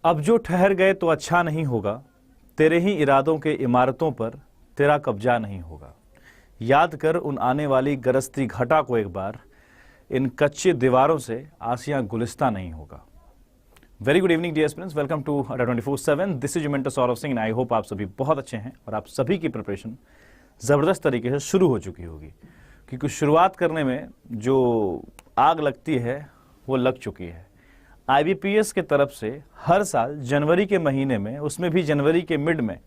अब जो ठहर गए तो अच्छा नहीं होगा, तेरे ही इरादों के इमारतों पर तेरा कब्जा नहीं होगा। याद कर उन आने वाली गरजती घटा को एक बार, इन कच्चे दीवारों से आसियां गुलिस्ता नहीं होगा। Very good evening dear students, welcome to Adda 24/7। This is your mentor Saurabh Singh and I hope आप सभी बहुत अच्छे हैं और आप सभी की प्रिपरेशन ज़बरदस्त तरीके से शुरू हो चुकी होगी, क्योंकि शुरुआत करने में जो आग लगती है वो लग चुकी है। IBPS के तरफ से हर साल जनवरी के महीने में, उसमें भी जनवरी के मिड में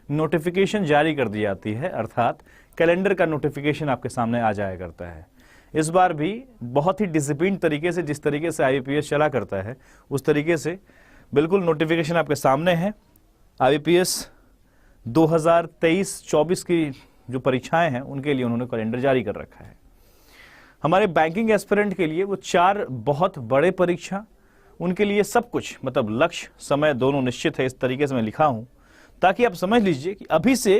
नोटिफिकेशन जारी कर दी जाती है, अर्थात कैलेंडर का नोटिफिकेशन आपके सामने आ जाया करता है। इस बार भी बहुत ही डिसिप्लिन तरीके से, जिस तरीके से IBPS चला करता है उस तरीके से बिल्कुल नोटिफिकेशन आपके सामने है। IBPS 2023-24 की जो परीक्षाएं हैं उनके लिए उन्होंने कैलेंडर जारी कर रखा है। हमारे बैंकिंग एस्पिरेंट के लिए वो 4 बहुत बड़े परीक्षा, उनके लिए सब कुछ मतलब लक्ष्य समय दोनों निश्चित है। इस तरीके से मैं लिखा हूं ताकि आप समझ लीजिए कि अभी से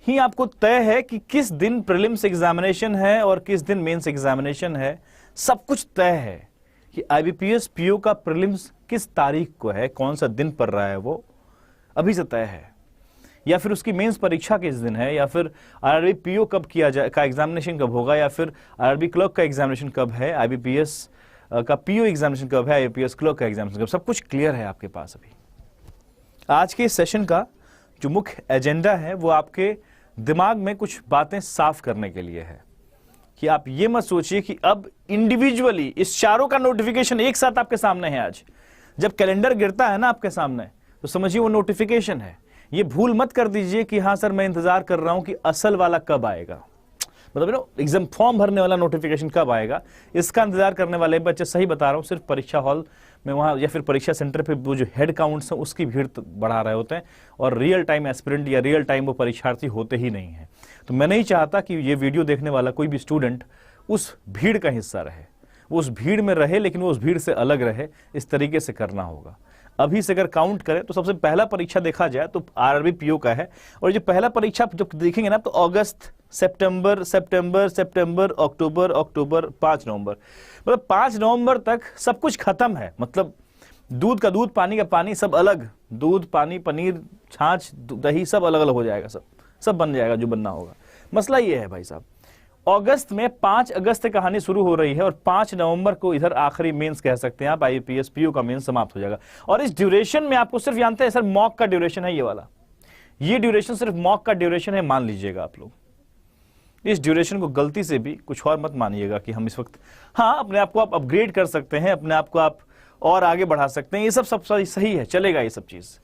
ही आपको तय है कि किस दिन प्रीलिम्स एग्जामिनेशन है और किस दिन मेंस एग्जामिनेशन है। सब कुछ तय है कि IBPS PO का प्रीलिम्स किस तारीख को है, कौन सा दिन पड़ रहा है, वो अभी से तय है। या फिर उसकी मेंस परीक्षा किस दिन है, या फिर RRB PO कब किया जाए का एग्जामिनेशन कब होगा, या फिर RRB क्लर्क का एग्जामिनेशन कब है, IBPS का PO एग्जामिनेशन कब है, IBPS क्लर्क का एग्जामिनेशन कब, सब कुछ क्लियर है आपके पास। अभी आज के इस सेशन का जो मुख्य एजेंडा है वो आपके दिमाग में कुछ बातें साफ करने के लिए है कि आप ये मत सोचिए कि अब इंडिविजुअली इस चारों का नोटिफिकेशन एक साथ आपके सामने है। आज जब कैलेंडर गिरता है ना आपके सामने तो समझिए वो नोटिफिकेशन है। ये भूल मत कर दीजिए कि हाँ सर मैं इंतजार कर रहा हूं कि असल वाला कब आएगा, मतलब एग्जाम फॉर्म भरने वाला नोटिफिकेशन कब आएगा, इसका इंतजार करने वाले बच्चे। सही बता रहा हूं, सिर्फ परीक्षा हॉल में वहां या फिर परीक्षा सेंटर पे वो जो हेड काउंट्स हैं उसकी भीड़ बढ़ा रहे होते हैं, और रियल टाइम एस्पिरेंट या रियल टाइम वो परीक्षार्थी होते ही नहीं है। तो मैं नहीं चाहता कि ये वीडियो देखने वाला कोई भी स्टूडेंट उस भीड़ का हिस्सा रहे, वो उस भीड़ में रहे लेकिन वो उस भीड़ से अलग रहे। इस तरीके से करना होगा। अभी से अगर काउंट करें तो सबसे पहला परीक्षा देखा जाए तो RRB PO का है, और जो पहला परीक्षा जब देखेंगे ना तो अगस्त, सितंबर, अक्टूबर, 5 नवंबर, मतलब 5 नवंबर तक सब कुछ खत्म है। मतलब दूध का दूध, पानी का पानी, सब अलग, दूध, पानी, पनीर, छाछ, दही सब अलग अलग हो जाएगा, सब बन जाएगा जो बनना होगा। मसला ये है भाई साहब, अगस्त में 5 अगस्त से कहानी शुरू हो रही है और 5 नवंबर को इधर आखिरी मेंस कह सकते हैं आप, IBPS PO का मेंस समाप्त हो जाएगा। और इस ड्यूरेशन में आपको सिर्फ जानते हैं सर मॉक का ड्यूरेशन है, ये वाला, ये ड्यूरेशन सिर्फ मॉक का ड्यूरेशन है, मान लीजिएगा आप लोग। इस ड्यूरेशन को गलती से भी कुछ और मत मानिएगा कि हम इस वक्त, हाँ अपने आप को आप अपग्रेड कर सकते हैं, अपने आप को आप और आगे बढ़ा सकते हैं, ये सब सही है, चलेगा ये सब चीज।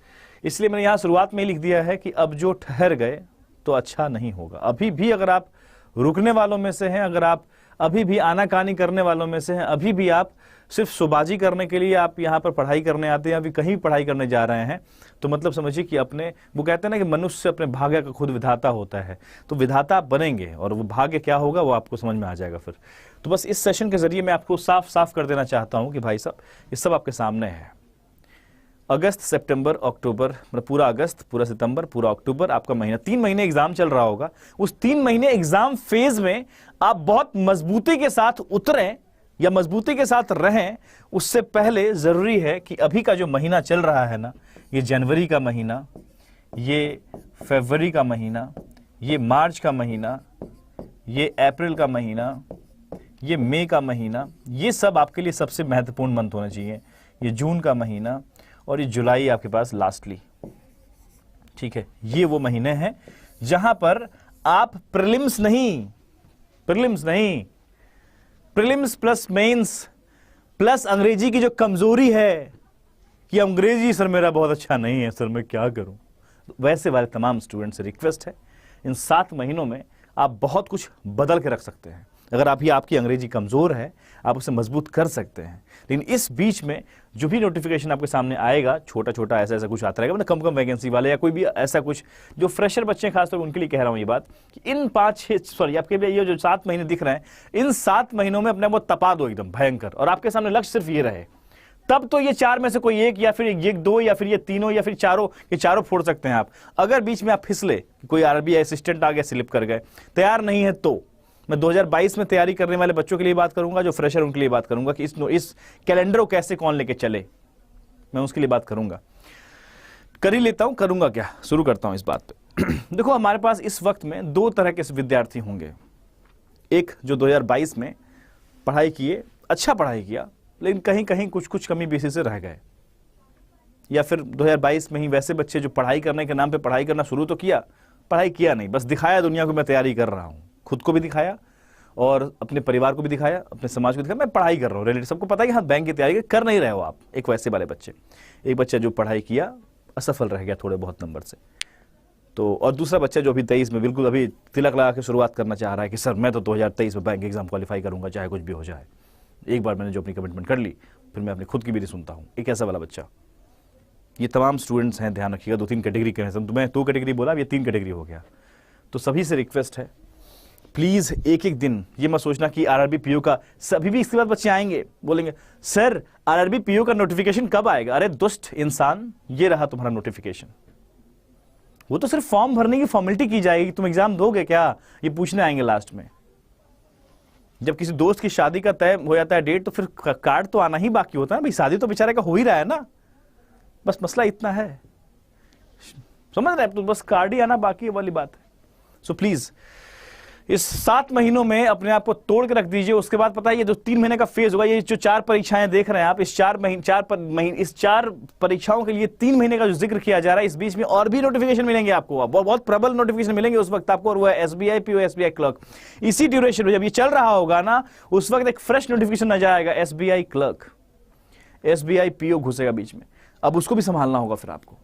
इसलिए मैंने यहां शुरुआत में लिख दिया है कि अब जो ठहर गए तो अच्छा नहीं होगा। अभी भी अगर आप रुकने वालों में से हैं, अगर आप अभी भी आनाकानी करने वालों में से हैं, अभी भी आप सिर्फ सुबाजी करने के लिए आप यहाँ पर पढ़ाई करने आते हैं, अभी कहीं पढ़ाई करने जा रहे हैं, तो मतलब समझिए कि अपने, वो कहते हैं ना कि मनुष्य अपने भाग्य का खुद विधाता होता है, तो विधाता आप बनेंगे और वो भाग्य क्या होगा वो आपको समझ में आ जाएगा फिर। तो बस इस सेशन के जरिए मैं आपको साफ साफ कर देना चाहता हूँ कि भाई साहब ये सब आपके सामने है। अगस्त, सितंबर, अक्टूबर, मतलब पूरा अगस्त, पूरा सितंबर, पूरा अक्टूबर आपका महीना, 3 महीने एग्जाम चल रहा होगा। उस 3 महीने एग्जाम फेज में आप बहुत मजबूती के साथ उतरें या मजबूती के साथ रहें, उससे पहले जरूरी है कि अभी का जो महीना चल रहा है ना, ये जनवरी का महीना, ये फरवरी का महीना, ये मार्च का महीना, ये अप्रैल का महीना, ये मई का महीना, ये सब आपके लिए सबसे महत्वपूर्ण मंथ होने चाहिए। ये जून का महीना और ये जुलाई आपके पास लास्टली, ठीक है। ये वो महीने हैं जहां पर आप प्रीलिम्स नहीं, प्रीलिम्स प्लस मेंस प्लस अंग्रेजी की जो कमजोरी है कि अंग्रेजी सर मेरा बहुत अच्छा नहीं है, सर मैं क्या करूं, वैसे वाले तमाम स्टूडेंट से रिक्वेस्ट है, इन 7 महीनों में आप बहुत कुछ बदल के रख सकते हैं। अगर आपकी अंग्रेजी कमजोर है आप उसे मजबूत कर सकते हैं, लेकिन इस बीच में जो भी नोटिफिकेशन आपके सामने आएगा, छोटा छोटा ऐसा कुछ आता रहेगा, मतलब कम कम वैकेंसी वाले या कोई भी ऐसा कुछ, जो फ्रेशर बच्चे हैं खासतौर उनके लिए कह रहा हूं ये बात कि इन 5-6 आपके लिए ये जो 7 महीने दिख रहे हैं, इन 7 महीनों में अपने आप को तपा दो एकदम भयंकर, और आपके सामने लक्ष्य सिर्फ ये रहे। तब तो ये 4 में से कोई एक, या फिर ये 2, या फिर ये तीनों, या फिर चारों, ये चारों फोड़ सकते हैं आप। अगर बीच में आप फिसले, कोई RRB असिस्टेंट आ गया, स्लिप कर गए, तैयार नहीं है, तो मैं 2022 में तैयारी करने वाले बच्चों के लिए बात करूंगा, जो फ्रेशर उनके लिए बात करूंगा कि इस कैलेंडर को कैसे कौन लेके चले, मैं उसके लिए बात करूंगा। कर ही लेता हूं, करूंगा क्या, शुरू करता हूं इस बात पे। देखो हमारे पास इस वक्त में दो तरह के विद्यार्थी होंगे। एक जो 2022 में पढ़ाई किए, अच्छा पढ़ाई किया, लेकिन कहीं कहीं कुछ कुछ कमी बेसी से रह गए, या फिर 2022 में ही वैसे बच्चे जो पढ़ाई करने के नाम पे पढ़ाई करना शुरू तो किया, पढ़ाई किया नहीं, बस दिखाया दुनिया को मैं तैयारी कर रहा हूँ, खुद को भी दिखाया और अपने परिवार को भी दिखाया, अपने समाज को दिखाया, मैं पढ़ाई कर रहा हूँ। रिलेटिव सबको पता है कि हाँ बैंक की तैयारी कर नहीं रहे हो आप। एक वैसे वाले बच्चे, एक बच्चा जो पढ़ाई किया असफल रह गया थोड़े बहुत नंबर से, तो और दूसरा बच्चा जो अभी 23 में बिल्कुल अभी तिलक लगा के शुरुआत करना चाह रहा है कि सर मैं तो 2023 में बैंक एग्जाम क्वालिफाई करूंगा चाहे कुछ भी हो जाए। एक बार मैंने जो अपनी कमिटमेंट कर ली, फिर मैं अपनी खुद की भी नहीं सुनता हूँ। एक ऐसा वाला बच्चा। ये तमाम स्टूडेंट्स हैं, ध्यान रखिएगा, 2-3 कैटेगरी के हैं। तुम्हें 2 कैटेगरी बोला, अब ये 3 कैटेगरी हो गया। तो सभी से रिक्वेस्ट है, प्लीज एक एक दिन ये मत सोचना कि आरआरबी पीओ का, सभी भी इसके बाद बच्चे आएंगे बोलेंगे सर आरआरबी पीओ का नोटिफिकेशन कब आएगा। अरे दुष्ट इंसान, ये रहा तुम्हारा नोटिफिकेशन। वो तो सिर्फ फॉर्म भरने की फॉर्मेलिटी की जाएगी, तुम एग्जाम दोगे क्या, ये पूछने आएंगे लास्ट में। जब किसी दोस्त की शादी का तय हो जाता है डेट, तो फिर कार्ड तो आना ही बाकी होता है भाई, शादी तो बेचारे का हो ही रहा है ना, बस मसला इतना है, समझ रहे हैं, तो बस कार्ड ही आना बाकी है वाली बात है। सो प्लीज इस 7 महीनों में अपने आप को तोड़ के रख दीजिए। उसके बाद पता है ये जो 3 महीने का फेज होगा, ये जो 4 परीक्षाएं देख रहे हैं आप, इस 4 परीक्षाओं के लिए 3 महीने का जो जिक्र किया जा रहा है, इस बीच में और भी नोटिफिकेशन मिलेंगे आपको, बहुत प्रबल नोटिफिकेशन मिलेंगे उस वक्त आपको, और वो है एसबीआई पीओ, एसबीआई क्लर्क। इसी ड्यूरेशन में जब ये चल रहा होगा ना, उस वक्त एक फ्रेश नोटिफिकेशन आ जाएगा, एसबीआई क्लर्क, एसबीआई पीओ घुसेगा बीच में। अब उसको भी संभालना होगा फिर आपको।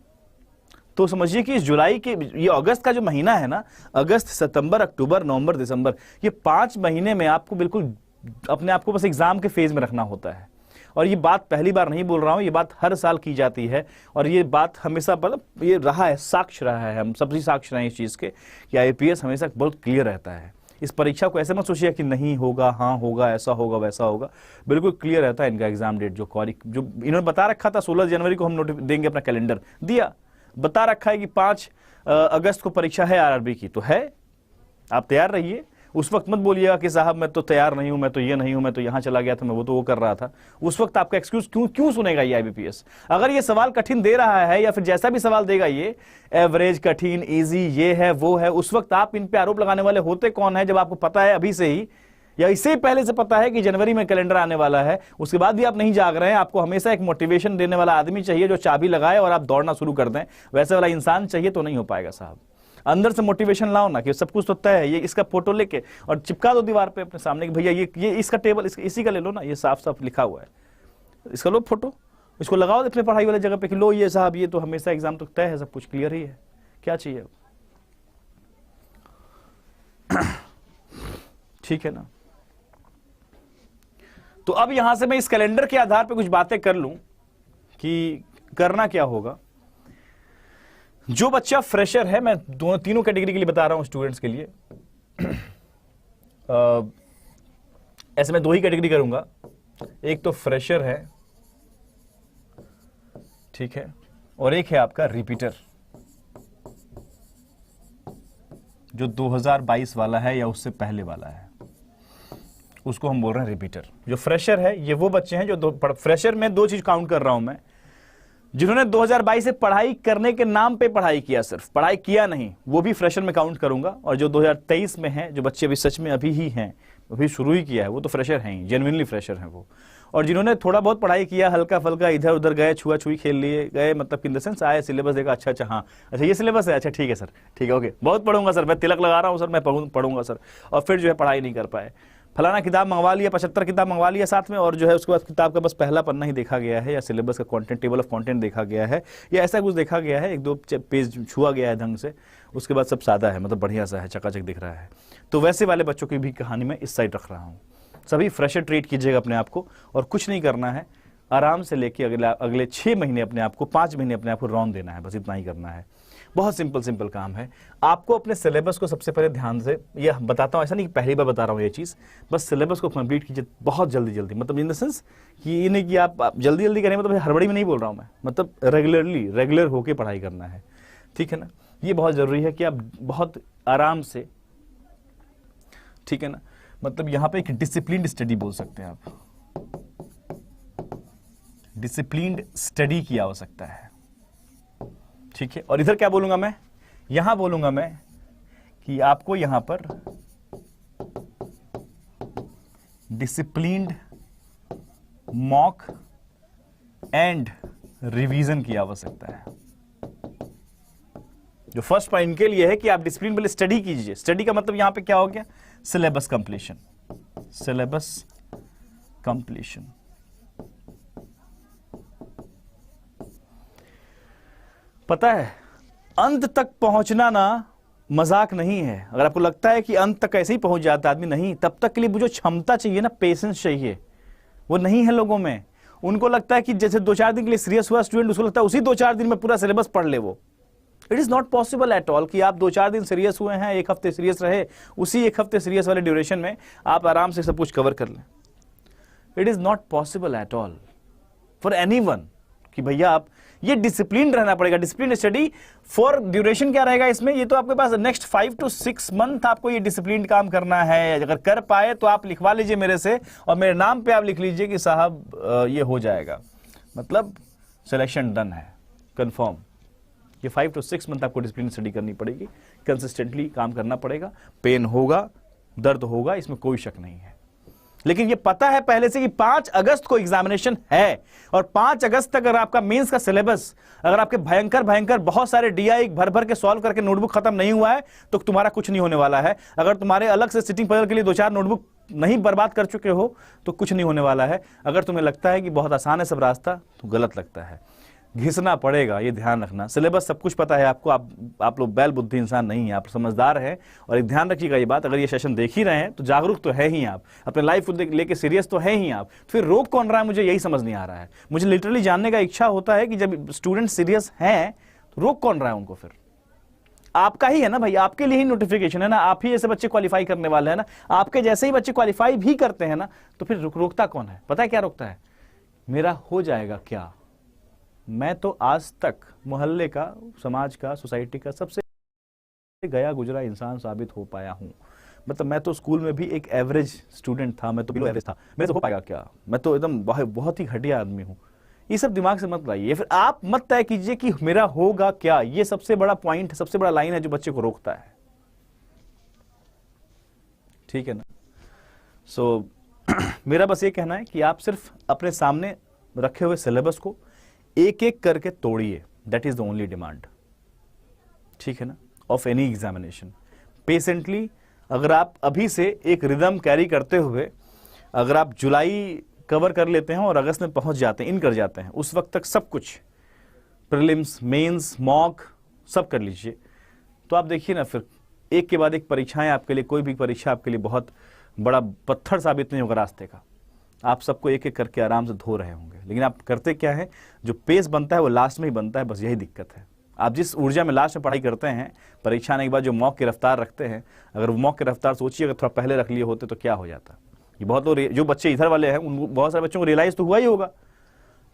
तो समझिए कि इस जुलाई के, ये अगस्त का जो महीना है ना, अगस्त, सितंबर, अक्टूबर, नवंबर, दिसंबर, ये 5 महीने में आपको बिल्कुल अपने आप को बस एग्जाम के फेज में रखना होता है। और ये बात पहली बार नहीं बोल रहा हूं, ये बात हर साल की जाती है, और ये बात हमेशा मतलब ये रहा है, साक्ष्य रहा है, हम सभी साक्ष्य रहे हैं इस चीज के कि आईपीएस हमेशा बहुत क्लियर रहता है। इस परीक्षा को ऐसे मत सोचिए कि नहीं होगा, हाँ होगा, ऐसा होगा, वैसा होगा, बिल्कुल क्लियर रहता है इनका एग्जाम डेट। जो इन्होंने बता रखा था 16 जनवरी को हम देंगे, अपना कैलेंडर दिया, बता रखा है कि 5 अगस्त को परीक्षा है आरआरबी की, तो है, आप तैयार रहिए। उस वक्त मत बोलिएगा कि साहब मैं तो तैयार नहीं हूं, मैं तो ये नहीं हूं, मैं तो यहां चला गया था, मैं वो कर रहा था। उस वक्त आपका एक्सक्यूज क्यों सुनेगा ये आईबीपीएस? अगर ये सवाल कठिन दे रहा है, या फिर जैसा भी सवाल देगा ये, एवरेज, कठिन, इजी, ये है वो है, उस वक्त आप इन पे आरोप लगाने वाले होते कौन है? जब आपको पता है अभी से ही, या इससे पहले से पता है कि जनवरी में कैलेंडर आने वाला है, उसके बाद भी आप नहीं जाग रहे हैं। आपको हमेशा एक मोटिवेशन देने वाला आदमी चाहिए जो चाबी लगाए और आप दौड़ना शुरू कर दें, वैसे वाला इंसान चाहिए, तो नहीं हो पाएगा साहब। अंदर से मोटिवेशन लाओ ना, कि सब कुछ तो तय है, ये इसका फोटो लेके और चिपका दो दीवार पे अपने सामने कि भैया ये इसका टेबल इसी का ले लो ना, ये साफ साफ लिखा हुआ है, इसका लो फोटो, इसको लगाओ अपने पढ़ाई वाले जगह पे कि लो ये साहब, ये तो हमेशा एग्जाम तो तय है, सब कुछ क्लियर ही है, क्या चाहिए? ठीक है ना? तो अब यहां से मैं इस कैलेंडर के आधार पर कुछ बातें कर लूं कि करना क्या होगा। जो बच्चा फ्रेशर है, मैं तीनों कैटेगरी के लिए बता रहा हूं स्टूडेंट्स के लिए, ऐसे मैं 2 ही कैटेगरी करूंगा। एक तो फ्रेशर है, ठीक है, और एक है आपका रिपीटर, जो 2022 वाला है या उससे पहले वाला है, उसको हम बोल रहे हैं रिपीटर। जो फ्रेशर है, ये वो बच्चे हैं जो फ्रेशर में 2 चीज काउंट कर रहा हूं मैं, जिन्होंने 2022 से पढ़ाई करने के नाम पे पढ़ाई किया, सिर्फ पढ़ाई किया नहीं, वो भी फ्रेशर में काउंट करूंगा। और जो 2023 में है, जो बच्चे अभी सच में अभी ही हैं, अभी शुरू ही किया है, वो तो फ्रेशर हैं ही, जेन्युइनली फ्रेशर हैं वो। और जिन्होंने थोड़ा बहुत पढ़ाई किया, हल्का फल्का इधर उधर गए, छुआ छुई खेल लिए गए, मतलब इन द सेंस आए, सिलेबस देखा, अच्छा हाँ, अच्छा ये सिलेबस है, अच्छा ठीक है सर, ठीक है, ओके, बहुत पढ़ूंगा सर, मैं तिलक लगा रहा हूँ सर, मैं पढ़ूंगा सर, और फिर जो है पढ़ाई नहीं कर पाए, फलाना किताब मंगवा लिया, 75 किताब मंगवा लिया साथ में, और जो है उसके बाद किताब का बस पहला पन्ना ही देखा गया है, या सिलेबस का कंटेंट, टेबल ऑफ कंटेंट देखा गया है, या ऐसा कुछ देखा गया है, 1-2 पेज छुआ गया है ढंग से, उसके बाद सब सादा है, मतलब बढ़िया सा है, चकाचक दिख रहा है। तो वैसे वाले बच्चों की भी कहानी मैं इस साइड रख रहा हूँ। सभी फ्रेशर ट्रीट कीजिएगा अपने आप को, और कुछ नहीं करना है, आराम से लेके अगले 6 महीने अपने आप को, 5 महीने अपने आप को रौंद देना है, बस इतना ही करना है। बहुत सिंपल काम है। आपको अपने सिलेबस को सबसे पहले ध्यान से, यह बताता हूँ, ऐसा नहीं कि पहली बार बता रहा हूँ ये चीज़, बस सिलेबस को कंप्लीट कीजिए बहुत जल्दी, मतलब इन द सेंस कि ये नहीं कि आप जल्दी करें, मतलब हड़बड़ी में नहीं बोल रहा हूँ मैं, मतलब रेगुलर होके पढ़ाई करना है, ठीक है ना? ये बहुत ज़रूरी है कि आप बहुत आराम से, ठीक है ना, मतलब यहाँ पे एक डिसिप्लिन्ड स्टडी बोल सकते हैं आप, डिसिप्लिन्ड स्टडी की आवश्यकता है, ठीक है, और इधर क्या बोलूंगा मैं, यहां बोलूंगा मैं कि आपको यहां पर डिसिप्लिन्ड मॉक एंड रिवीजन की आवश्यकता है। जो फर्स्ट पॉइंट इनके लिए है कि आप डिसिप्लिन पहले स्टडी कीजिए। स्टडी का मतलब यहां पे क्या हो गया, सिलेबस कंप्लीशन, सिलेबस कंप्लीशन। पता है अंत तक पहुंचना ना मजाक नहीं है। अगर आपको लगता है कि अंत तक ऐसे ही पहुंच जाता आदमी, नहीं, तब तक के लिए वो जो क्षमता चाहिए ना, पेशेंस चाहिए, वो नहीं है लोगों में। उनको लगता है कि जैसे 2-4 दिन के लिए सीरियस हुआ स्टूडेंट, उसको लगता है उसी 2-4 दिन में पूरा सिलेबस पढ़ ले वो। It is not possible at all कि आप 2-4 दिन सीरियस हुए हैं, 1 हफ्ते सीरियस रहे, उसी 1 हफ्ते सीरियस वाले ड्यूरेशन में आप आराम से सब कुछ कवर कर लें। It is not possible at all for anyone कि भैया आप ये डिसिप्लिन रहना पड़ेगा। डिसिप्लिन स्टडी फॉर ड्यूरेशन क्या रहेगा इसमें, ये तो आपके पास नेक्स्ट 5 to 6 मंथ आपको ये डिसिप्लिन काम करना है। अगर कर पाए तो आप लिखवा लीजिए मेरे से, और मेरे नाम पे आप लिख लीजिए कि साहब ये हो जाएगा, मतलब सिलेक्शन डन है, कंफर्म। ये 5 to 6 मंथ आपको डिसिप्लिन स्टडी करनी पड़ेगी, कंसिस्टेंटली काम करना पड़ेगा। पेन होगा, दर्द होगा, इसमें कोई शक नहीं है। लेकिन ये पता है पहले से कि 5 अगस्त को एग्जामिनेशन है, और 5 अगस्त तक अगर आपका मेंस का सिलेबस, अगर आपके भयंकर बहुत सारे डीआई भर भर के सॉल्व करके नोटबुक खत्म नहीं हुआ है, तो तुम्हारा कुछ नहीं होने वाला है। अगर तुम्हारे अलग से सिटिंग पजल के लिए 2-4 नोटबुक नहीं बर्बाद कर चुके हो, तो कुछ नहीं होने वाला है। अगर तुम्हें लगता है कि बहुत आसान है सब रास्ता, तो गलत लगता है, घिसना पड़ेगा, ये ध्यान रखना। सिलेबस सब कुछ पता है आपको, आप लोग बैल बुद्धि इंसान नहीं है, आप समझदार हैं। और एक ध्यान रखिएगा ये बात, अगर ये सेशन देख ही रहे हैं तो जागरूक तो है ही आप, अपने लाइफ को लेके सीरियस तो है ही आप। फिर रोक कौन रहा है, मुझे यही समझ नहीं आ रहा है। मुझे लिटरली जानने का इच्छा होता है कि जब स्टूडेंट सीरियस हैं तो रोक कौन रहा है उनको। फिर आपका ही है ना भाई, आपके लिए ही नोटिफिकेशन है ना, आप ही ऐसे बच्चे क्वालिफाई करने वाले हैं ना, आपके जैसे ही बच्चे क्वालिफाई भी करते हैं ना, तो फिर रोकता कौन है? पता है क्या रोकता है? मेरा हो जाएगा क्या, मैं तो आज तक मोहल्ले का, समाज का, सोसाइटी का सबसे गया गुजरा इंसान साबित हो पाया हूं। मतलब मैं तो स्कूल में भी एक एवरेज स्टूडेंट था, मैं तो बिलो एवरेज था, मेरे से हो पाएगा क्या, मैं तो एकदम बहुत ही घटिया आदमी हूं। ये सब दिमाग से मत लाइए। फिर आप मत तय कीजिए कि मेरा होगा क्या। ये सबसे बड़ा पॉइंट, सबसे बड़ा लाइन है जो बच्चे को रोकता है। ठीक है ना? सो मेरा बस ये कहना है कि आप सिर्फ अपने सामने रखे हुए सिलेबस को एक एक करके तोड़िए। That is the only demand, ठीक है ना, ऑफ एनी एग्जामिनेशन। पेशेंटली अगर आप अभी से एक रिदम कैरी करते हुए अगर आप जुलाई कवर कर लेते हैं और अगस्त में पहुंच जाते हैं, इन कर जाते हैं, उस वक्त तक सब कुछ प्रीलिम्स, मेंस, मॉक सब कर लीजिए, तो आप देखिए ना, फिर एक के बाद एक परीक्षाएं आपके लिए, कोई भी परीक्षा आपके लिए बहुत बड़ा पत्थर साबित नहीं होगा रास्ते का। आप सबको एक एक करके आराम से धो रहे होंगे। लेकिन आप करते क्या है, जो पेस बनता है वो लास्ट में ही बनता है, बस यही दिक्कत है। आप जिस ऊर्जा में लास्ट में पढ़ाई करते हैं, परीक्षा आने के बाद जो मॉक की रफ्तार रखते हैं, अगर वो मॉक की रफ्तार सोचिए अगर थोड़ा पहले रख लिए होते तो क्या हो जाता। ये बहुत लोग, जो बच्चे इधर वाले हैं, उन बहुत सारे बच्चों को रियलाइज तो हुआ ही होगा।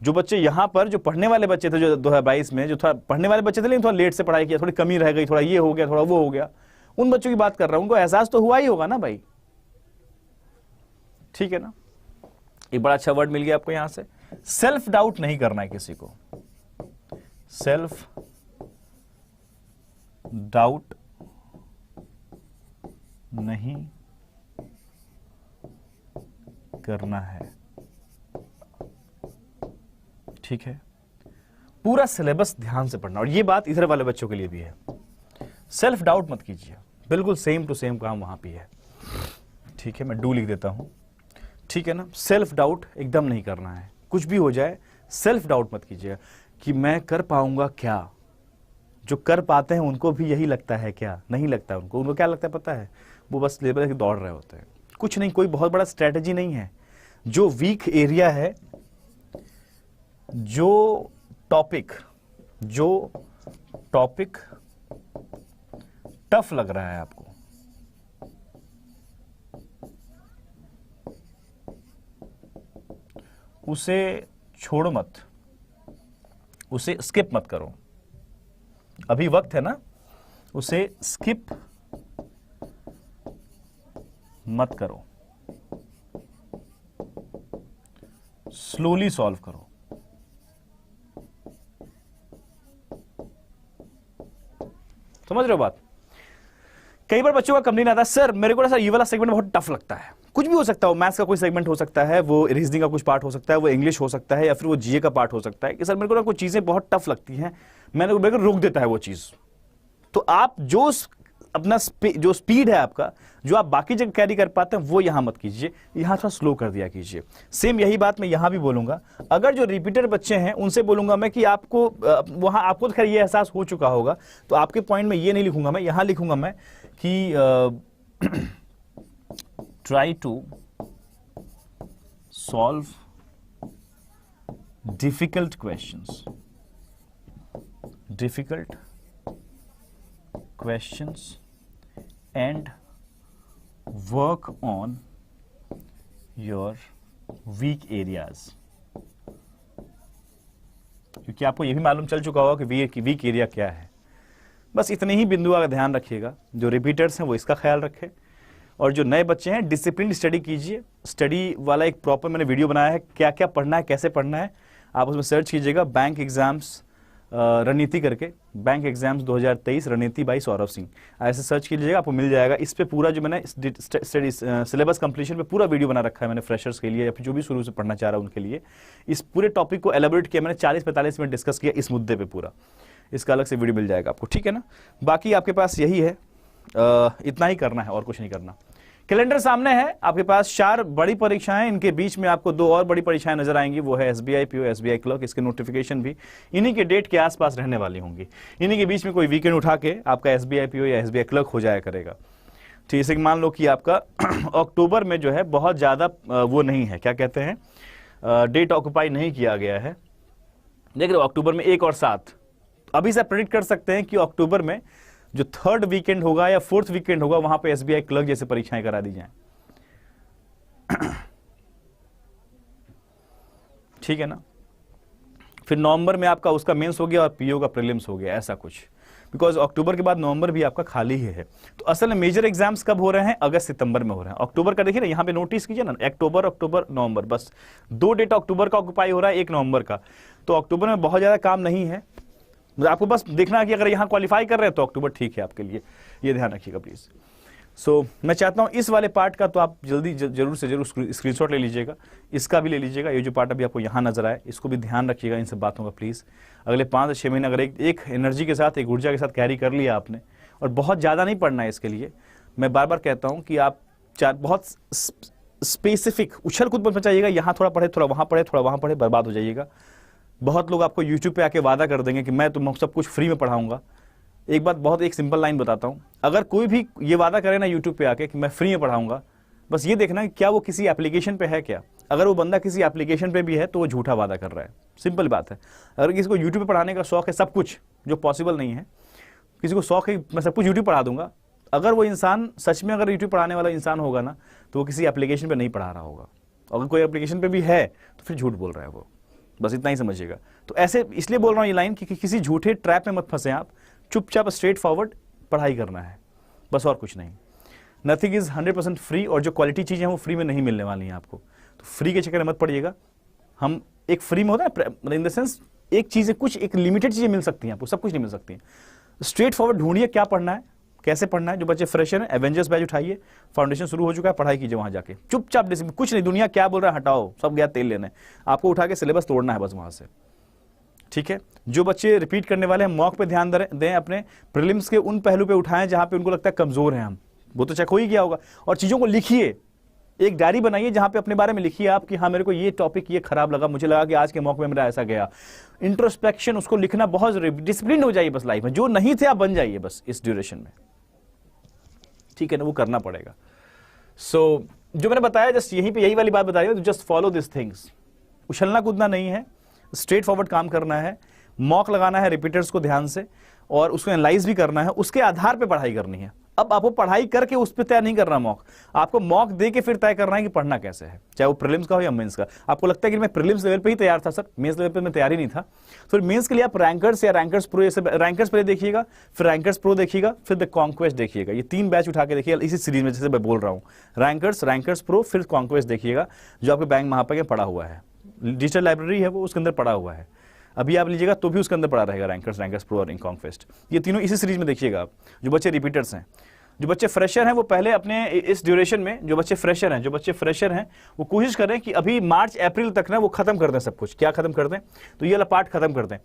जो बच्चे यहाँ पर, जो पढ़ने वाले बच्चे थे, जो 2022 में जो थोड़ा पढ़ने वाले बच्चे थे लेकिन थोड़ा लेट से पढ़ाई किया, थोड़ी कमी रह गई, थोड़ा ये हो गया, थोड़ा वो हो गया, उन बच्चों की बात कर रहा हूं, उनको एहसास तो हुआ ही होगा ना भाई। ठीक है ना? एक बड़ा अच्छा वर्ड मिल गया आपको यहां से, सेल्फ डाउट नहीं करना है किसी को। सेल्फ डाउट नहीं करना है, ठीक है? पूरा सिलेबस ध्यान से पढ़ना। और ये बात इधर वाले बच्चों के लिए भी है, सेल्फ डाउट मत कीजिए, बिल्कुल सेम टू सेम काम वहां भी है। ठीक है, मैं डू लिख देता हूं, ठीक है ना? सेल्फ डाउट एकदम नहीं करना है, कुछ भी हो जाए सेल्फ डाउट मत कीजिएगा कि मैं कर पाऊंगा क्या। जो कर पाते हैं उनको भी यही लगता है क्या? नहीं लगता उनको। उनको क्या लगता है पता है? वो बस लेवल के दौड़ रहे होते हैं, कुछ नहीं, कोई बहुत बड़ा स्ट्रेटेजी नहीं है। जो वीक एरिया है, जो टॉपिक टफ लग रहा है आपको, उसे छोड़ो मत, उसे स्किप मत करो। अभी वक्त है ना, उसे स्किप मत करो, स्लोली सॉल्व करो। समझ रहे हो बात? कई बार बच्चों का कंप्लेन आता है, सर मेरे को ना सर ये वाला सेगमेंट बहुत टफ लगता है। कुछ भी हो सकता है, मैथ्स का कोई सेगमेंट हो सकता है, वो रीजनिंग का कुछ पार्ट हो सकता है, वो इंग्लिश हो सकता है, या फिर वो जीए का पार्ट हो सकता है कि सर मेरे को ना कुछ चीजें बहुत टफ लगती हैं, मेरे को रोक देता है वो चीज। तो आप जो अपना जो स्पीड है आपका, जो आप बाकी जगह कैरी कर पाते हैं, वो यहां मत कीजिए, यहां थोड़ा स्लो कर दिया कीजिए। सेम यही बात मैं यहां भी बोलूंगा। अगर जो रिपीटर बच्चे हैं उनसे बोलूंगा मैं कि आपको वहां आपको तो खैर ये एहसास हो चुका होगा, तो आपके पॉइंट में ये नहीं लिखूंगा मैं, यहां लिखूंगा मैं कि try to solve difficult questions, difficult questions and work on your weak areas। क्योंकि आपको यह भी मालूम चल चुका होगा कि वीक एरिया क्या है। बस इतने ही बिंदुओं का ध्यान रखिएगा। जो रिपीटर्स हैं वो इसका ख्याल रखें, और जो नए बच्चे हैं डिसिप्लिन स्टडी कीजिए। स्टडी वाला एक प्रॉपर मैंने वीडियो बनाया है, क्या क्या पढ़ना है, कैसे पढ़ना है, आप उसमें सर्च कीजिएगा, बैंक एग्जाम्स रणनीति करके, बैंक एग्जाम्स 2023 रणनीति बाई सौरभ सिंह, ऐसे सर्च कीजिएगा, आपको मिल जाएगा। इस पे पूरा जो मैंने सिलेबस कंप्लीशन पे पूरा वीडियो बना रखा है मैंने फ्रेशर्स के लिए, या फिर जो भी शुरू से पढ़ना चाह रहा है उनके लिए। इस पूरे टॉपिक को एलेबोरेट किया मैंने, 40-45 मिनट डिस्कस किया इस मुद्दे पे पूरा। इसका अलग से वीडियो मिल जाएगा आपको, ठीक है ना। बाकी आपके पास यही है, इतना ही करना है और कुछ नहीं करना। कैलेंडर सामने है आपके पास, 4 बड़ी परीक्षाएं, इनके बीच में आपको 2 और बड़ी परीक्षाएं नजर आएंगी, वो है एसबीआई पीओ, एसबीआई क्लर्क। इसके नोटिफिकेशन भी इन्हीं के डेट के आसपास रहने वाली होंगी। इन्हीं के बीच में कोई वीकेंड उठा के आपका एसबीआई पीओ या एसबीआई क्लर्क हो जाया करेगा। ठीक है, मान लो कि आपका अक्टूबर में जो है बहुत ज्यादा वो नहीं है, क्या कहते हैं, डेट ऑक्यूपाई नहीं किया गया है। देख रहे हो, अक्टूबर में 1 और 7, अभी से प्रेडिक्ट कर सकते हैं कि अक्टूबर में जो 3rd वीकेंड होगा या 4th वीकेंड होगा, वहां पे एसबीआई क्लर्क जैसे परीक्षाएं करा दी जाएं। ठीक है ना। फिर नवंबर में आपका उसका मेंस हो गया और पीओ का प्रीलिम्स हो गया, ऐसा कुछ। बिकॉज अक्टूबर के बाद नवंबर भी आपका खाली ही है। तो असल में मेजर एग्जाम्स कब हो रहे हैं, अगस्त सितंबर में हो रहे हैं। अक्टूबर का देखिए ना, यहां पे नोटिस कीजिए ना, अक्टूबर नवंबर, बस 2 डेट अक्टूबर का ऑक्यूपाई हो रहा है, 1 नवंबर का। तो अक्टूबर में बहुत ज्यादा काम नहीं है, आपको बस देखना है कि अगर यहां क्वालिफाई कर रहे हैं तो अक्टूबर ठीक है आपके लिए, ये ध्यान रखिएगा प्लीज। सो मैं चाहता हूं इस वाले पार्ट का तो आप जल्दी जरूर से जरूर स्क्रीनशॉट ले लीजिएगा, इसका भी ले लीजिएगा। ये जो पार्ट अभी आपको यहां नजर आए, इसको भी ध्यान रखिएगा इन सब बातों का प्लीज। अगले 5 से 6 महीने अगर एक एनर्जी के साथ, एक ऊर्जा के साथ कैरी कर लिया आपने, और बहुत ज्यादा नहीं पढ़ना है इसके लिए। मैं बार बार कहता हूं कि आप बहुत स्पेसिफिक उछल कूद मत मचाइएगा, यहां थोड़ा पढ़े, थोड़ा वहां पढ़े, थोड़ा वहां पढ़े, बर्बाद हो जाइएगा। बहुत लोग आपको YouTube पे आके वादा कर देंगे कि मैं तुम सब कुछ फ्री में पढ़ाऊंगा। एक बात, बहुत एक सिंपल लाइन बताता हूं, अगर कोई भी ये वादा करे ना YouTube पे आके कि मैं फ्री में पढ़ाऊंगा, बस ये देखना कि क्या वो किसी एप्लीकेशन पे है क्या। अगर वो बंदा किसी एप्लीकेशन पे भी है तो वो झूठा वादा कर रहा है, सिंपल बात है। अगर किसी को YouTube पे पढ़ाने का शौक है, सब कुछ जो पॉसिबल नहीं है, किसी को शौक है मैं सब कुछ YouTube पढ़ा दूंगा, अगर वो इंसान सच में अगर YouTube पढ़ाने वाला इंसान होगा ना, तो वो किसी एप्लीकेशन पे नहीं पढ़ा रहा होगा। अगर कोई एप्लीकेशन पे भी है तो फिर झूठ बोल रहा है वो, बस इतना ही समझिएगा। तो ऐसे इसलिए बोल रहा हूं ये लाइन कि किसी झूठे ट्रैप में मत फंसे आप, चुपचाप स्ट्रेट फॉरवर्ड पढ़ाई करना है, बस और कुछ नहीं। नथिंग इज 100% फ्री, और जो क्वालिटी चीजें हैं वो फ्री में नहीं मिलने वाली हैं आपको, तो फ्री के चक्कर में मत पड़िएगा। हम एक फ्री में होता है इन द सेंस, एक चीजें, कुछ एक लिमिटेड चीजें मिल सकती हैं आपको, सब कुछ नहीं मिल सकती हैं। स्ट्रेट फॉरवर्ड ढूंढिए क्या पढ़ना है, कैसे पढ़ना है। जो बच्चे फ्रेशर हैं, एवेंजर्स बैच उठाइए, फाउंडेशन शुरू हो चुका है, पढ़ाई कीजिए वहां जाके चुपचाप, कुछ नहीं, दुनिया क्या बोल रहा है हटाओ, सब गया तेल लेने, आपको उठा के सिलेबस तोड़ना है बस वहां से, ठीक है। जो बच्चे रिपीट करने वाले हैं, मॉक पे ध्यान दें, अपने प्रीलिम्स के उन पहलू पे उठाएं जहां पे उनको लगता है कमजोर हैं हम, वो तो चेक हो ही गया होगा। और चीजों को लिखिए, एक डायरी बनाइए जहां पे अपने बारे में लिखिए आप कि हाँ मेरे को ये टॉपिक ये खराब लगा, मुझे लगा कि आज के मॉक में मेरा ऐसा गया। इंट्रोस्पेक्शन, उसको लिखना बहुत जरूरी, डिसिप्लिन हो जाइए बस लाइफ में, जो नहीं थे आप बन जाइए बस इस ड्यूरेशन में, ठीक है ना, वो करना पड़ेगा। सो जो मैंने बताया जस्ट यहीं पे यही वाली बात बता रही हूं, तो जस्ट फॉलो दिस थिंग्स। उछलना कूदना नहीं है, स्ट्रेट फॉरवर्ड काम करना है, मॉक लगाना है रिपीटर्स को ध्यान से, और उसको एनालाइज भी करना है, उसके आधार पे पढ़ाई करनी है। अब आपको पढ़ाई करके उस पर तय नहीं करना मॉक, आपको मॉक दे के फिर तय करना है कि पढ़ना कैसे है, चाहे वो प्रीलिम्स का हो या मेंस का। आपको लगता है कि मैं प्रीलिम्स लेवल पे ही तैयार था सर, मेंस लेवल पे मैं तैयार ही नहीं था, तो मेंस के लिए आप रैंकर्स या रैंकर्स प्रो, रैंकर्स पहले देखिएगा, फिर रैंकर्स प्रो देखिएगा, फिर द कॉन्क्वेस्ट देखिएगा। ये 3 बैच उठा के देखिएगा इसी सीरीज में, जैसे मैं बोल रहा हूँ, रैंकर्स प्रो, फिर कॉन्क्वेस्ट देखिएगा, जो आपके बैंक महापा के पढ़ा हुआ है, डिजिटल लाइब्रेरी है वो, उसके अंदर पढ़ा हुआ है। अभी आप लीजिएगा तो भी उसके अंदर पड़ा रहेगा रैंकर्स प्रो और इंकॉन्ग फेस्ट। ये तीनों इसी सीरीज में देखिएगा आप। जो बच्चे रिपीटर्स हैं, जो बच्चे फ्रेशर हैं, वो पहले अपने इस ड्यूरेशन में जो बच्चे फ्रेशर हैं वो कोशिश करें कि अभी मार्च अप्रैल तक ना वो खत्म कर दें सब कुछ। क्या खत्म कर दें? तो ये वाला पार्ट खत्म कर दें,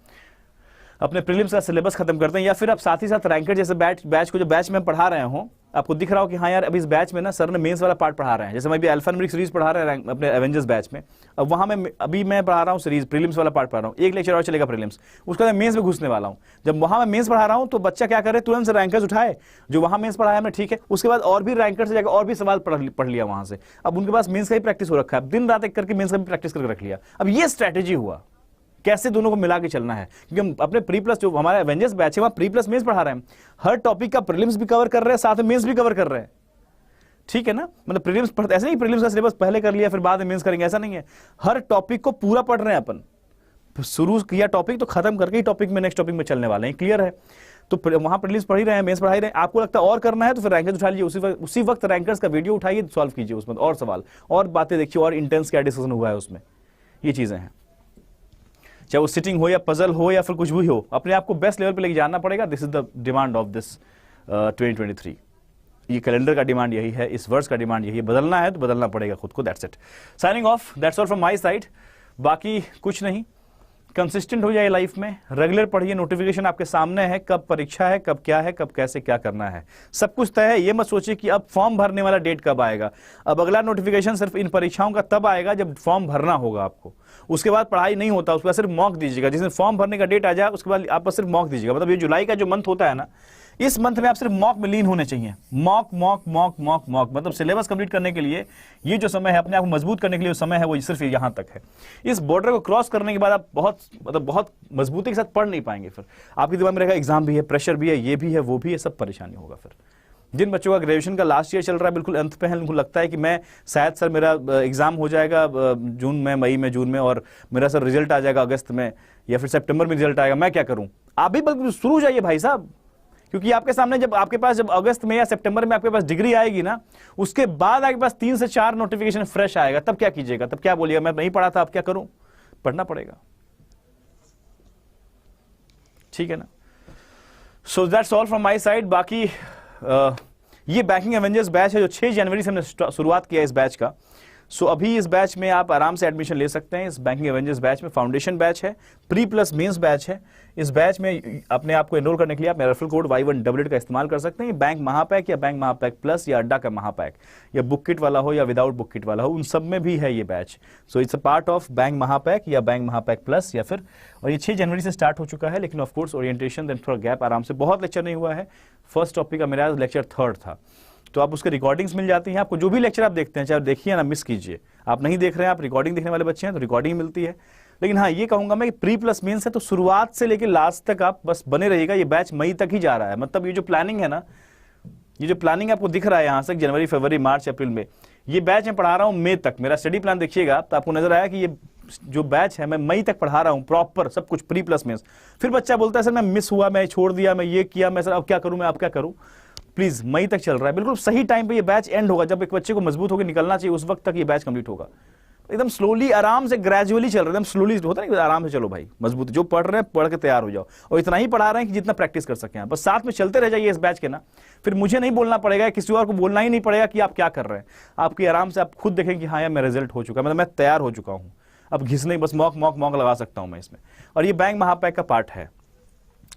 अपने प्रीलिम्स का सिलेबस खत्म करते हैं, या फिर आप साथ ही साथ रैंकर जैसे बैच को जो बैच में पढ़ा रहे हो, आपको दिख रहा हो कि हाँ यार अभी इस बैच में ना सर ने मेंस वाला पार्ट पढ़ा रहे हैं। जैसे मैं भी अल्फान्यूमेरिक सीरीज पढ़ा रहे हैं अपने एवेंजर्स बैच में, अब वहाँ में अभी मैं पढ़ा रहा हूँ सीरीज प्रीलिम्स वाला पार्ट पढ़ा रहा हूँ, एक लेक्चर और चलेगा प्रीलिम्स, उसके बाद मेंस में घुसने वाला हूँ। जब वहाँ मैं मेंस पढ़ा रहा हूँ तो बच्चा क्या करे, तुरंत से रैंकर्स उठाए जो वहाँ मेंस पढ़ाया हमने, ठीक है, उसके बाद और भी रैंकर से जाकर और भी सवाल पढ़ लिया वहाँ से। अब उनके पास मेंस का ही प्रैक्टिस हो रखा है, दिन रात एक करके मेंस का भी प्रैक्टिस करके रख लिया। अब ये स्ट्रैटेजी हुआ, कैसे दोनों को मिला के चलना है, क्योंकि हम अपने प्री प्लस जो हमारा एवेंजर्स बैच है वहाँ प्री प्लस मेंस पढ़ा रहे हैं, हर टॉपिक का प्रीलिम्स भी कवर कर रहे हैं, साथ में मेंस भी कवर कर रहे हैं, ठीक है ना। मतलब प्रीलिम्स पढ़ते ऐसे नहीं, प्रीलिम्स का सिलेबस पहले कर लिया फिर बाद में मेंस करेंगे, ऐसा नहीं है। हर टॉपिक को पूरा पढ़ रहे हैं अपन, शुरू किया टॉपिक तो खत्म करके ही टॉपिक में नेक्स्ट टॉपिक में चलने वाले हैं, क्लियर है। तो वहां प्रीलिम्स पढ़ ही रहे हैं, मेंस पढ़ा ही रहे हैं, आपको लगता है और करना है तो फिर रैंकर्स उठा लीजिए, उसी वक्त रैंकर्स का वीडियो उठाइए, सॉल्व कीजिए उसमें और सवाल और बातें देखिए और इंटेंस क्या डिस्कशन हुआ है उसमें। ये चीजें हैं, चाहे वो सिटिंग हो या पजल हो या फिर कुछ भी हो, अपने आप को बेस्ट लेवल पे लेके जाना पड़ेगा। This is the demand of this 2023। ये कैलेंडर का डिमांड यही है, इस वर्ष का डिमांड यही है। बदलना है तो बदलना पड़ेगा खुद को। That's it, signing off, that's all from my side. बाकी कुछ नहीं, कंसिस्टेंट हो जाए लाइफ में, रेगुलर पढ़िए, नोटिफिकेशन आपके सामने है, कब परीक्षा है, कब क्या है, कब कैसे क्या करना है, सब कुछ तय है। ये मत सोचिए कि अब फॉर्म भरने वाला डेट कब आएगा। अब अगला नोटिफिकेशन सिर्फ इन परीक्षाओं का तब आएगा जब फॉर्म भरना होगा आपको, उसके बाद पढ़ाई नहीं होता, उसके बाद सिर्फ मॉक दीजिएगा। जिस दिन फॉर्म भरने का डेट आ जाए उसके बाद आप सिर्फ मॉक दीजिएगा। मतलब ये जुलाई का जो मंथ होता है ना, इस मंथ में आप सिर्फ मॉक में लीन होने चाहिए। Mock mock mock mock mock मतलब सिलेबस कंप्लीट करने के लिए ये जो समय है, अपने आप को मजबूत करने के लिए जो समय है वो सिर्फ यहां तक है। इस बॉर्डर को क्रॉस करने के बाद आप बहुत मजबूती के साथ पढ़ नहीं पाएंगे। फिर आपके दिमाग में रहेगा एग्जाम भी है, प्रेशर भी है, ये भी है, वो भी है, सब परेशानी होगा। फिर जिन बच्चों का ग्रेजुएशन का लास्ट ईयर चल रहा है, बिल्कुल अंत पे है, उनको लगता है कि मैं शायद सर मेरा एग्जाम हो जाएगा जून में, मई में, जून में, और मेरा सर रिजल्ट आ जाएगा अगस्त में या फिर सितंबर में रिजल्ट आएगा, मैं क्या करूं। आप भी बल्कि शुरू जाइए भाई साहब, क्योंकि आपके सामने जब आपके पास जब अगस्त में या सितंबर में आपके पास डिग्री आएगी ना, उसके बाद आपके पास 3 से 4 नोटिफिकेशन फ्रेश आएगा, तब क्या कीजिएगा, तब क्या बोलिएगा मैं नहीं पढ़ा था, अब क्या करूं, पढ़ना पड़ेगा, ठीक है ना। So that's all from my side. बाकी ये बैंकिंग एवेंजर्स बैच है जो 6 जनवरी से हमने शुरुआत किया इस बैच का। सो अभी इस बैच में आप आराम से एडमिशन ले सकते हैं। इस बैंकिंग एवेंजर्स बैच में फाउंडेशन बैच है, प्री प्लस मेंस बैच है। इस बैच में अपने आप को एनरोल करने के लिए आप मेरा रेफरल कोड Y188 का इस्तेमाल कर सकते हैं। बैंक महापैक या बैंक महापैक प्लस या अड्डा का महापैक या बुक किट वाला हो या विदाउट बुक किट वाला हो, उन सब में भी है ये batch. So it's a part of bank महापैक या बैंक महापैक प्लस या फिर, और ये 6 जनवरी से स्टार्ट हो चुका है। लेकिन ऑफकोर्स ओरिएंटेशन देन थोड़ा गैप आराम से, बहुत लेक्चर नहीं हुआ है। फर्स्ट टॉपिक का मेरा लेक्चर 3rd था, तो आप उसके रिकॉर्डिंग्स मिल जाती हैं आपको। जो भी लेक्चर आप देखते हैं चाहे देखिए ना, मिस कीजिए। आप नहीं देख रहे हैं, आप रिकॉर्डिंग देखने वाले बच्चे हैं तो रिकॉर्डिंग मिलती है। लेकिन हाँ, ये कहूंगा मैं कि प्री प्लस मेंस है तो शुरुआत से लेकर लास्ट तक आप बस बने रहिएगा। ये बैच मई तक ही जा रहा है, मतलब ये जो प्लानिंग है ना, ये जो प्लानिंग आपको दिख रहा है यहाँ से जनवरी, फरवरी, मार्च, अप्रैल में, ये बैच मैं पढ़ा रहा हूँ मई तक। मेरा स्टडी प्लान देखिएगा तो आपको नजर आया कि ये जो बैच है मैं मई तक पढ़ा रहा हूँ प्रॉपर सब कुछ प्री प्लस मेंस। फिर बच्चा बोलता है सर मैं मिस हुआ, मैं छोड़ दिया, मैं ये किया, मैं सर अब क्या करूँ, मैं अब क्या करूँ। प्लीज, मई तक चल रहा है, बिल्कुल सही टाइम पे ये बैच एंड होगा। जब एक बच्चे को मजबूत होकर निकलना चाहिए उस वक्त तक ये बैच कंप्लीट होगा। एकदम स्लोली, आराम से, ग्रेजुअली चल रहा है, एकदम स्लोली होता है ना, आराम से चलो भाई, मजबूत जो पढ़ रहे हैं पढ़ के तैयार हो जाओ। और इतना ही पढ़ा रहे हैं कि जितना प्रैक्टिस कर सकें आप, बस साथ में चलते रह जाइए इस बैच के ना। फिर मुझे नहीं बोलना पड़ेगा, किसी और को बोलना ही नहीं पड़ेगा कि आप क्या कर रहे हैं। आपकी आराम से आप खुद देखें कि हाँ यार मेरा रिजल्ट हो चुका है, मतलब मैं तैयार हो चुका हूँ, अब घिसने बस मॉक मॉक मॉक लगा सकता हूँ मैं इसमें। और ये बैंक महापैक का पार्ट है,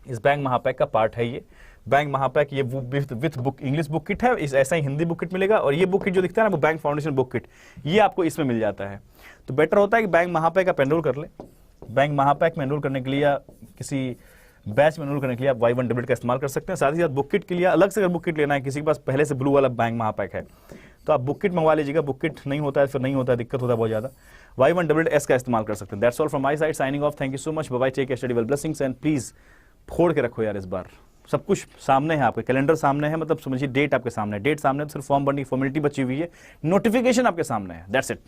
इस बैंक महापैक का पार्ट है ये बैंक महापैक। ये with book English book kit है, इस ऐसा ही हिंदी बुक किट मिलेगा। और ये बुक किट जो दिखता है ना, वो बैंक फाउंडेशन बुक किट, ये आपको इसमें मिल जाता है। तो बेटर होता है कि बैंक महापैक आप एनरोल कर ले। बैंक महापैक में एनरोल करने के लिए या किसी बैच में एनरोल करने के लिए आप Y188 का इस्तेमाल कर सकते हैं। साथ ही साथ बुक किट के लिए अलग से अगर बुक किट लेना है, किसी के पास पहले से ब्लू वाला बैंक महापैक है तो आप बुक किट मंगवा लीजिएगा। बुक किट नहीं होता है फिर नहीं होता है, दिक्कत होता है बहुत ज़्यादा, Y188S का इस्तेमाल कर सकते हैं। That's all from my side, signing off, thank you so much, bye bye, take care, study well, blessings and please फोड़ के रखो यार इस बार। सब कुछ सामने है, आपके कैलेंडर सामने है, मतलब समझिए डेट आपके सामने है, डेट सामने है तो सिर्फ फॉर्म भरने की फॉर्मेलिटी बची हुई है, नोटिफिकेशन आपके सामने है, दैट्स इट,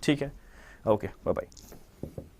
ठीक है, ओके, बाय बाय।